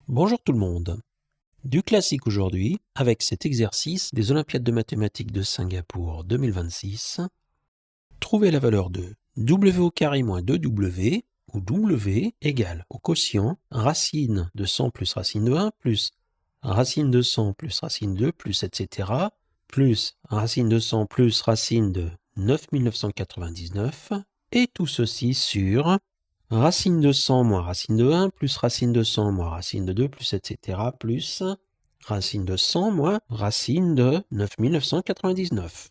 Bonjour tout le monde. Du classique aujourd'hui avec cet exercice des Olympiades de mathématiques de Singapour 2026. Trouvez la valeur de w au carré moins 2w où w égale au quotient racine de 100 plus racine de 1 plus racine de 100 plus racine de 2 plus etc. plus racine de 100 plus racine de 9999 et tout ceci sur racine de 100 moins racine de 1 plus racine de 100 moins racine de 2 plus etc. plus racine de 100 moins racine de 9999.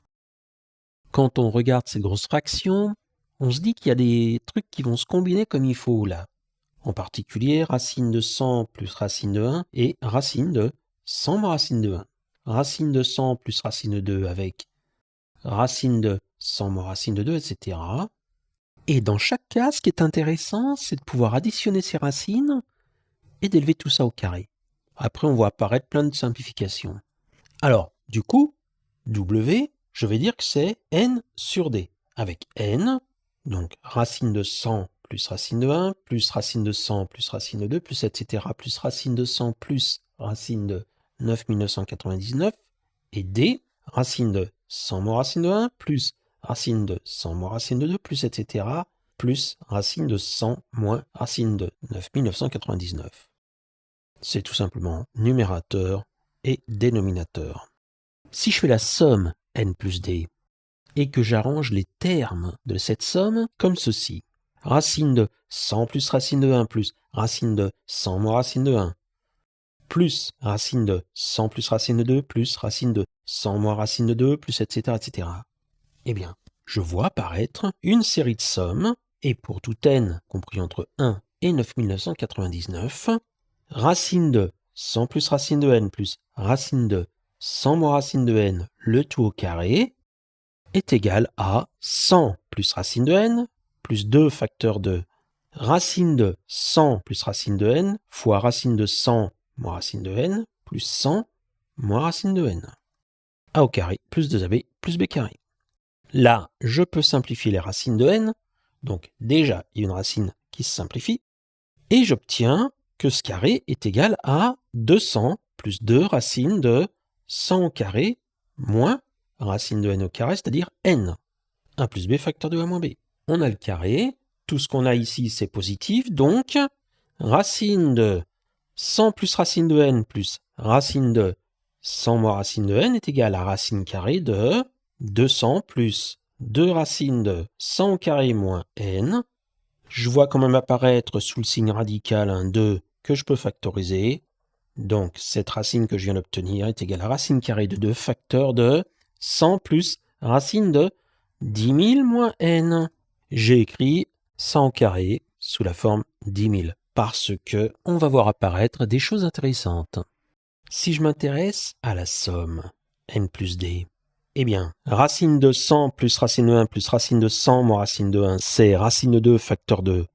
Quand on regarde ces grosses fractions, on se dit qu'il y a des trucs qui vont se combiner comme il faut là. En particulier, racine de 100 plus racine de 1 et racine de 100 moins racine de 1. Racine de 100 plus racine de 2 avec racine de 100 moins racine de 2, etc. Et dans chaque cas, ce qui est intéressant, c'est de pouvoir additionner ces racines et d'élever tout ça au carré. Après, on voit apparaître plein de simplifications. Alors, du coup, W, je vais dire que c'est n sur d, avec n, donc racine de 100 plus racine de 1, plus racine de 100 plus racine de 2, plus etc., plus racine de 100 plus racine de 9999, et d, racine de 100 moins racine de 1, plus racine de 100 moins racine de 2, plus etc., plus racine de 100 moins racine de 9999. C'est tout simplement numérateur et dénominateur. Si je fais la somme n plus d et que j'arrange les termes de cette somme comme ceci, racine de 100 plus racine de 1 plus racine de 100 moins racine de 1, plus racine de 100 plus racine de 2 plus racine de 100 moins racine de 2 plus etc. etc. Eh bien, je vois apparaître une série de sommes et pour tout n compris entre 1 et 9999, racine de 100 plus racine de n plus racine de 100 moins racine de n, le tout au carré, est égal à 100 plus racine de n plus 2 facteur de racine de 100 plus racine de n fois racine de 100 moins racine de n plus 100 moins racine de n. A au carré plus 2ab plus b carré. Là, je peux simplifier les racines de n, donc déjà il y a une racine qui se simplifie, et j'obtiens que ce carré est égal à 200 plus 2 racines de 100 au carré moins racine de n au carré, c'est-à-dire n. 1 plus b facteur de a moins b. On a le carré, tout ce qu'on a ici c'est positif, donc racine de 100 plus racine de n plus racine de 100 moins racine de n est égal à racine carrée de 200 plus 2 racines de 100 au carré moins n. Je vois quand même apparaître sous le signe radical un 2 que je peux factoriser. Donc, cette racine que je viens d'obtenir est égale à racine carrée de 2 facteur de 100 plus racine de 10 000 moins n. J'ai écrit 100 au carré sous la forme 10 000 parce que on va voir apparaître des choses intéressantes. Si je m'intéresse à la somme n plus d, eh bien, racine de 100 plus racine de 1 plus racine de 100 moins racine de 1, c'est racine de 2 facteur de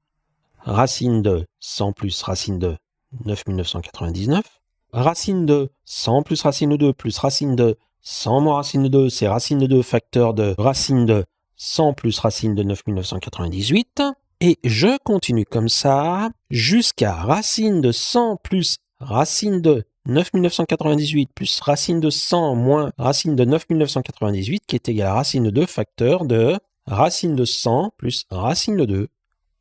racine de 100 plus racine de 9999. Racine de 100 plus racine de 2 plus racine de 100 moins racine de 2, c'est racine de 2 facteur de racine de 100 plus racine de 9998. Et je continue comme ça jusqu'à racine de 100 plus racine de 9998 plus racine de 100 moins racine de 9998 qui est égal à racine de 2 facteur de racine de 100 plus racine de 2.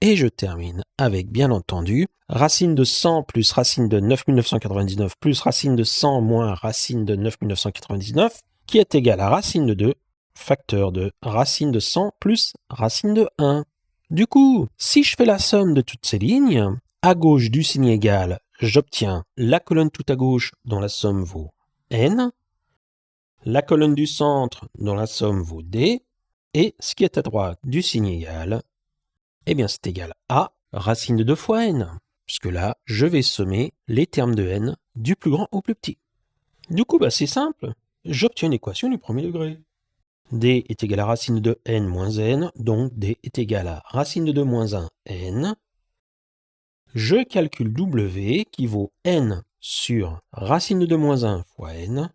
Et je termine avec, bien entendu, racine de 100 plus racine de 9999 plus racine de 100 moins racine de 9999 qui est égal à racine de 2 facteur de racine de 100 plus racine de 1. Du coup, si je fais la somme de toutes ces lignes, à gauche du signe égal, j'obtiens la colonne tout à gauche dont la somme vaut n, la colonne du centre dont la somme vaut d, et ce qui est à droite du signe égal, eh bien c'est égal à racine de 2 fois n, puisque là, je vais sommer les termes de n du plus grand au plus petit. Du coup, c'est simple, j'obtiens une équation du premier degré. d est égal à racine de n moins n, donc d est égal à racine de 2 moins 1 n. Je calcule w qui vaut n sur racine de 2 moins 1 fois n,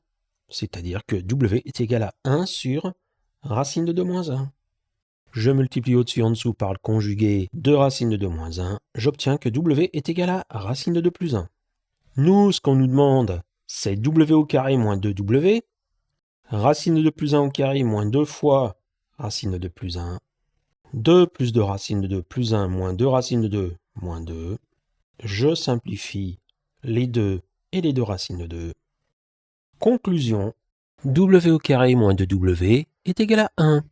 c'est-à-dire que w est égal à 1 sur racine de 2 moins 1. Je multiplie au-dessus et en dessous par le conjugué de racine de 2 moins 1, j'obtiens que w est égal à racine de 2 plus 1. Nous, ce qu'on nous demande, c'est w au carré moins 2w. Racine de plus 1 au carré moins 2 fois racine de plus 1. 2 plus 2 racine de 2 plus 1 moins 2 racine de 2 moins 2. Je simplifie les 2 et les 2 racines de 2. Conclusion, w au carré moins 2w est égal à 1.